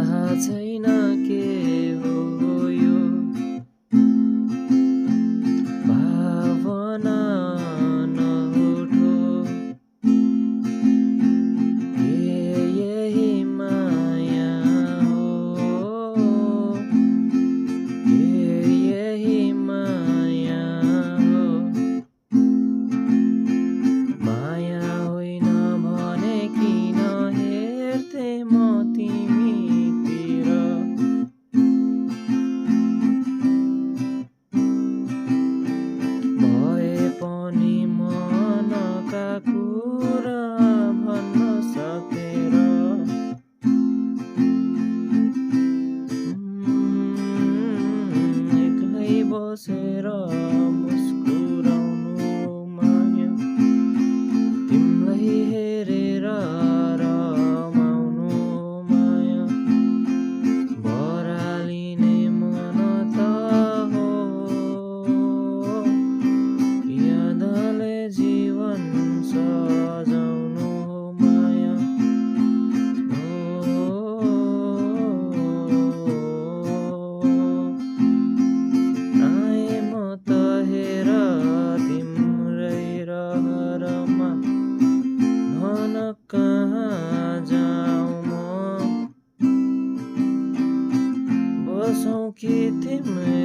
थाहा छैन के हो यो भावना नउठो के यही माया हो के यही माया हो माया होइन भने किन हेर्थे म तिमीतिर भए पनि मनका कुरा भन्न सकेर एक्लै बसेर मुस्कुराउनु माया तिमीलाई हेरेर रमाउनु माया बरालिने मन त हो यादले जीवन सजाउनु माया आए म त हेर तिम्रै रहरमा भन कहाँ जाऊँ म बसौँ कि तिम्रै